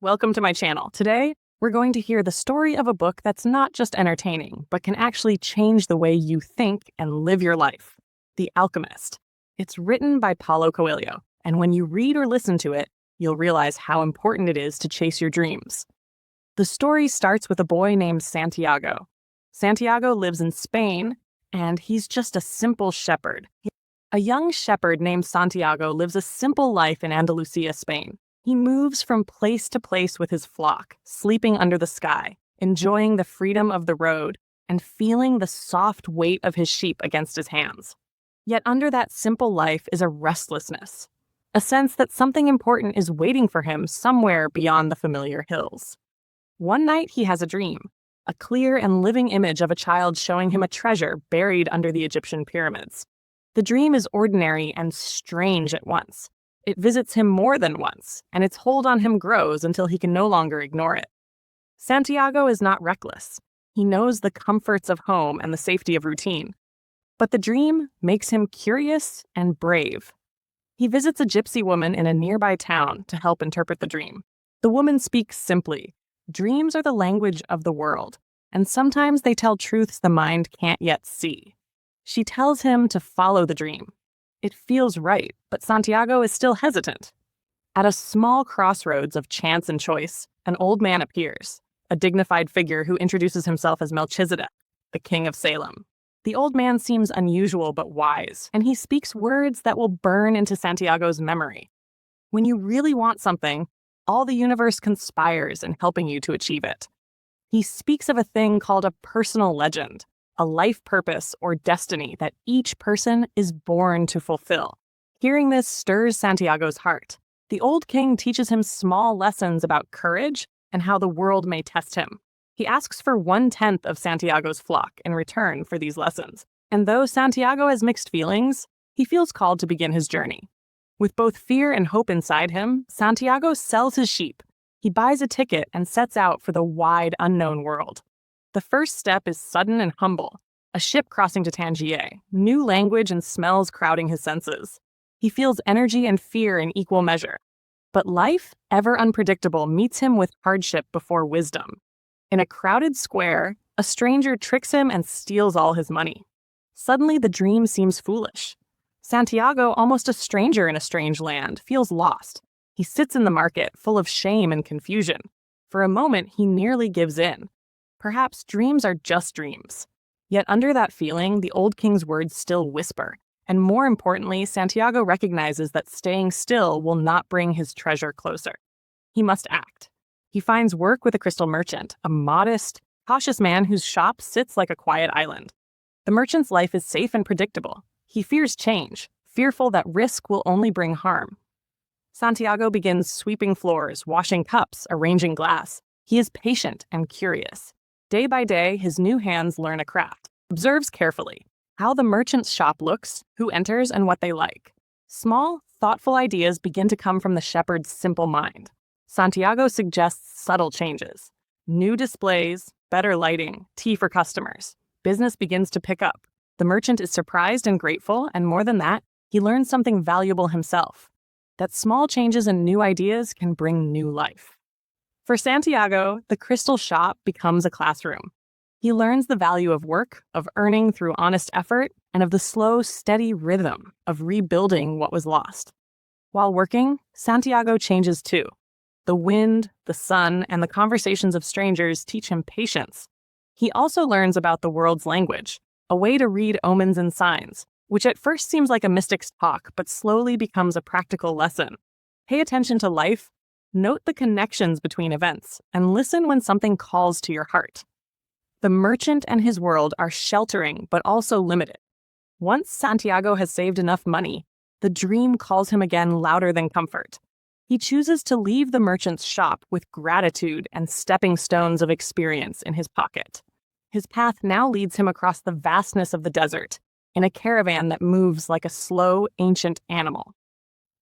Welcome to my channel. Today, we're going to hear the story of a book that's not just entertaining, but can actually change the way you think and live your life. The Alchemist. It's written by Paulo Coelho, and when you read or listen to it, you'll realize how important it is to chase your dreams. The story starts with a boy named Santiago. Santiago lives in Spain, and he's just a simple shepherd. A young shepherd named Santiago lives a simple life in Andalusia, Spain. He moves from place to place with his flock, sleeping under the sky, enjoying the freedom of the road, and feeling the soft weight of his sheep against his hands. Yet under that simple life is a restlessness, a sense that something important is waiting for him somewhere beyond the familiar hills. One night he has a dream, a clear and living image of a child showing him a treasure buried under the Egyptian pyramids. The dream is ordinary and strange at once. It visits him more than once, and its hold on him grows until he can no longer ignore it. Santiago is not reckless. He knows the comforts of home and the safety of routine. But the dream makes him curious and brave. He visits a gypsy woman in a nearby town to help interpret the dream. The woman speaks simply. Dreams are the language of the world, and sometimes they tell truths the mind can't yet see. She tells him to follow the dream. It feels right, but Santiago is still hesitant. At a small crossroads of chance and choice, an old man appears, a dignified figure who introduces himself as Melchizedek, the king of Salem. The old man seems unusual but wise, and he speaks words that will burn into Santiago's memory. When you really want something, all the universe conspires in helping you to achieve it. He speaks of a thing called a personal legend, a life purpose or destiny that each person is born to fulfill. Hearing this stirs Santiago's heart. The old king teaches him small lessons about courage and how the world may test him. He asks for 1/10 of Santiago's flock in return for these lessons. And though Santiago has mixed feelings, he feels called to begin his journey. With both fear and hope inside him, Santiago sells his sheep. He buys a ticket and sets out for the wide, unknown world. The first step is sudden and humble, a ship crossing to Tangier, new language and smells crowding his senses. He feels energy and fear in equal measure. But life, ever unpredictable, meets him with hardship before wisdom. In a crowded square, a stranger tricks him and steals all his money. Suddenly, the dream seems foolish. Santiago, almost a stranger in a strange land, feels lost. He sits in the market, full of shame and confusion. For a moment, he nearly gives in. Perhaps dreams are just dreams. Yet under that feeling, the old king's words still whisper. And more importantly, Santiago recognizes that staying still will not bring his treasure closer. He must act. He finds work with a crystal merchant, a modest, cautious man whose shop sits like a quiet island. The merchant's life is safe and predictable. He fears change, fearful that risk will only bring harm. Santiago begins sweeping floors, washing cups, arranging glass. He is patient and curious. Day by day, his new hands learn a craft, observes carefully how the merchant's shop looks, who enters, and what they like. Small, thoughtful ideas begin to come from the shepherd's simple mind. Santiago suggests subtle changes. New displays, better lighting, tea for customers. Business begins to pick up. The merchant is surprised and grateful, and more than that, he learns something valuable himself. That small changes and new ideas can bring new life. For Santiago, the crystal shop becomes a classroom. He learns the value of work, of earning through honest effort, and of the slow, steady rhythm of rebuilding what was lost. While working, Santiago changes too. The wind, the sun, and the conversations of strangers teach him patience. He also learns about the world's language, a way to read omens and signs, which at first seems like a mystic's talk, but slowly becomes a practical lesson. Pay attention to life. Note the connections between events, and listen when something calls to your heart. The merchant and his world are sheltering, but also limited. Once Santiago has saved enough money, the dream calls him again louder than comfort. He chooses to leave the merchant's shop with gratitude and stepping stones of experience in his pocket. His path now leads him across the vastness of the desert, in a caravan that moves like a slow, ancient animal.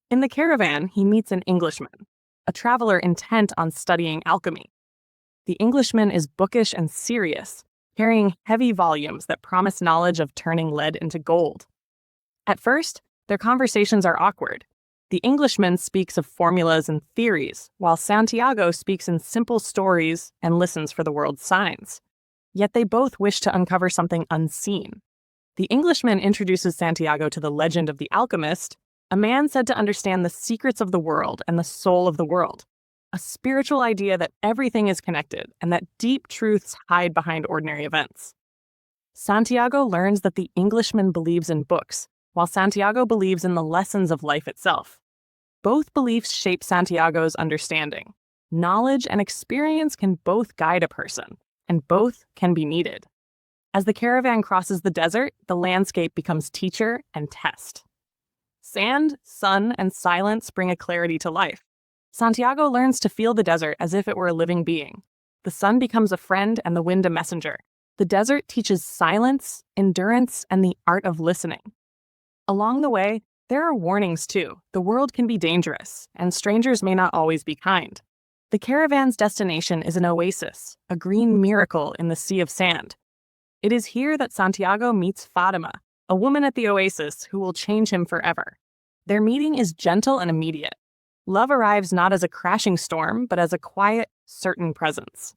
In the caravan, he meets an Englishman, a traveler intent on studying alchemy. The Englishman is bookish and serious, carrying heavy volumes that promise knowledge of turning lead into gold. At first, their conversations are awkward. The Englishman speaks of formulas and theories, while Santiago speaks in simple stories and listens for the world's signs. Yet they both wish to uncover something unseen. The Englishman introduces Santiago to the legend of the alchemist, a man said to understand the secrets of the world and the soul of the world, a spiritual idea that everything is connected and that deep truths hide behind ordinary events. Santiago learns that the Englishman believes in books, while Santiago believes in the lessons of life itself. Both beliefs shape Santiago's understanding. Knowledge and experience can both guide a person, and both can be needed. As the caravan crosses the desert, the landscape becomes teacher and test. Sand, sun, and silence bring a clarity to life. Santiago learns to feel the desert as if it were a living being. The sun becomes a friend and the wind a messenger. The desert teaches silence, endurance, and the art of listening. Along the way, there are warnings too. The world can be dangerous, and strangers may not always be kind. The caravan's destination is an oasis, a green miracle in the sea of sand. It is here that Santiago meets Fatima, a woman at the oasis who will change him forever. Their meeting is gentle and immediate. Love arrives not as a crashing storm, but as a quiet, certain presence.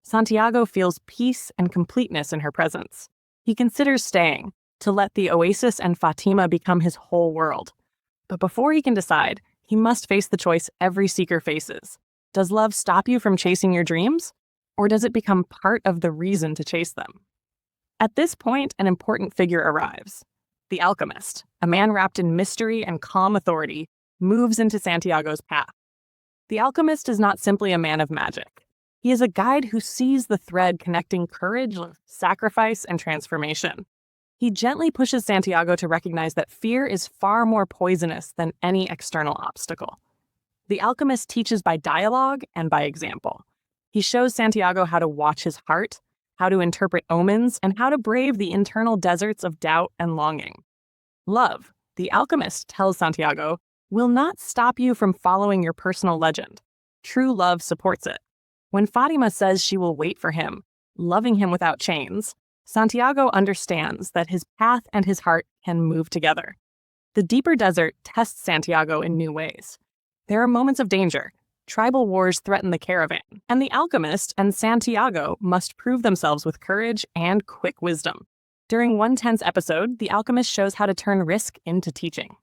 Santiago feels peace and completeness in her presence. He considers staying, to let the oasis and Fatima become his whole world. But before he can decide, he must face the choice every seeker faces. Does love stop you from chasing your dreams? Or does it become part of the reason to chase them? At this point, an important figure arrives. The alchemist, a man wrapped in mystery and calm authority, moves into Santiago's path. The alchemist is not simply a man of magic. He is a guide who sees the thread connecting courage, sacrifice, and transformation. He gently pushes Santiago to recognize that fear is far more poisonous than any external obstacle. The alchemist teaches by dialogue and by example. He shows Santiago how to watch his heart, how to interpret omens, and how to brave the internal deserts of doubt and longing. Love, the alchemist tells Santiago, will not stop you from following your personal legend. True love supports it. When Fatima says she will wait for him, loving him without chains, Santiago understands that his path and his heart can move together. The deeper desert tests Santiago in new ways. There are moments of danger. Tribal wars threaten the caravan, and the alchemist and Santiago must prove themselves with courage and quick wisdom. During one tense episode, the alchemist shows how to turn risk into teaching.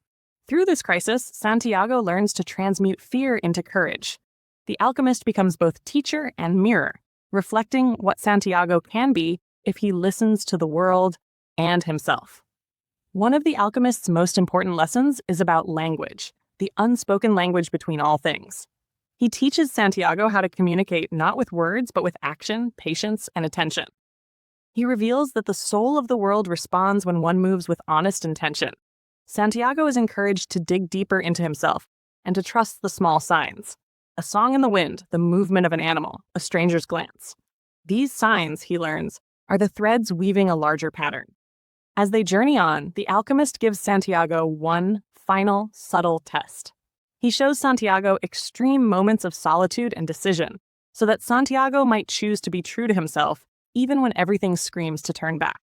Through this crisis, Santiago learns to transmute fear into courage. The alchemist becomes both teacher and mirror, reflecting what Santiago can be if he listens to the world and himself. One of the alchemist's most important lessons is about language, the unspoken language between all things. He teaches Santiago how to communicate not with words, but with action, patience, and attention. He reveals that the soul of the world responds when one moves with honest intention. Santiago is encouraged to dig deeper into himself and to trust the small signs. A song in the wind, the movement of an animal, a stranger's glance. These signs, he learns, are the threads weaving a larger pattern. As they journey on, the alchemist gives Santiago one final, subtle test. He shows Santiago extreme moments of solitude and decision, so that Santiago might choose to be true to himself, even when everything screams to turn back.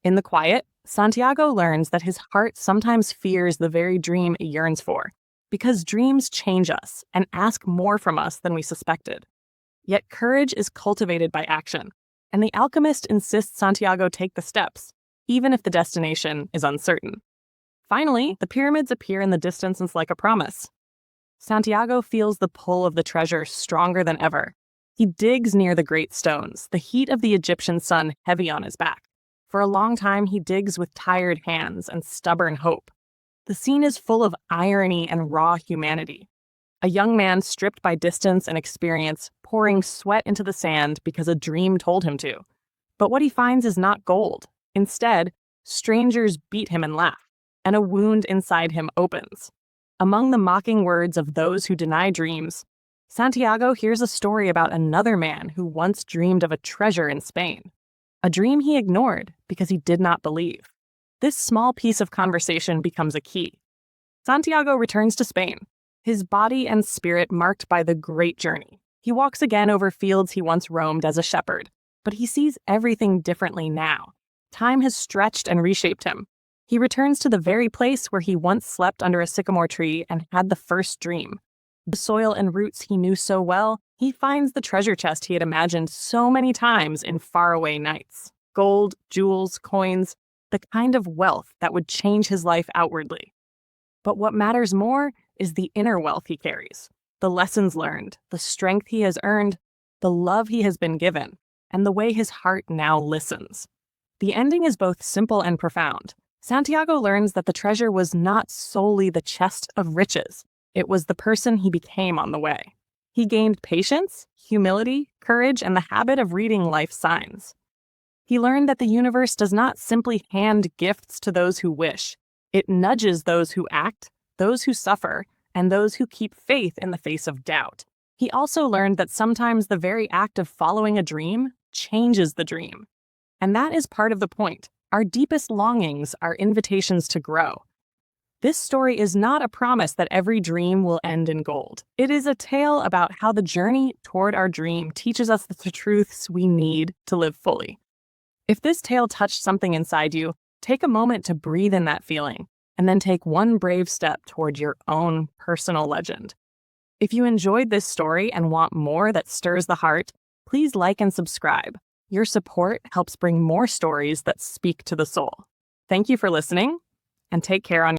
In the quiet, Santiago learns that his heart sometimes fears the very dream it yearns for, because dreams change us and ask more from us than we suspected. Yet courage is cultivated by action, and the alchemist insists Santiago take the steps, even if the destination is uncertain. Finally, the pyramids appear in the distance like a promise. Santiago feels the pull of the treasure stronger than ever. He digs near the great stones, the heat of the Egyptian sun heavy on his back. For a long time, he digs with tired hands and stubborn hope. The scene is full of irony and raw humanity. A young man stripped by distance and experience, pouring sweat into the sand because a dream told him to. But what he finds is not gold. Instead, strangers beat him and laugh, and a wound inside him opens. Among the mocking words of those who deny dreams, Santiago hears a story about another man who once dreamed of a treasure in Spain. A dream he ignored because he did not believe. This small piece of conversation becomes a key. Santiago returns to Spain, his body and spirit marked by the great journey. He walks again over fields he once roamed as a shepherd, but he sees everything differently now. Time has stretched and reshaped him. He returns to the very place where he once slept under a sycamore tree and had the first dream. The soil and roots he knew so well, he finds the treasure chest he had imagined so many times in faraway nights. Gold, jewels, coins, the kind of wealth that would change his life outwardly. But what matters more is the inner wealth he carries, the lessons learned, the strength he has earned, the love he has been given, and the way his heart now listens. The ending is both simple and profound. Santiago learns that the treasure was not solely the chest of riches. It was the person he became on the way. He gained patience, humility, courage, and the habit of reading life's signs. He learned that the universe does not simply hand gifts to those who wish. It nudges those who act, those who suffer, and those who keep faith in the face of doubt. He also learned that sometimes the very act of following a dream changes the dream. And that is part of the point. Our deepest longings are invitations to grow. This story is not a promise that every dream will end in gold. It is a tale about how the journey toward our dream teaches us the truths we need to live fully. If this tale touched something inside you, take a moment to breathe in that feeling, and then take one brave step toward your own personal legend. If you enjoyed this story and want more that stirs the heart, please like and subscribe. Your support helps bring more stories that speak to the soul. Thank you for listening, and take care on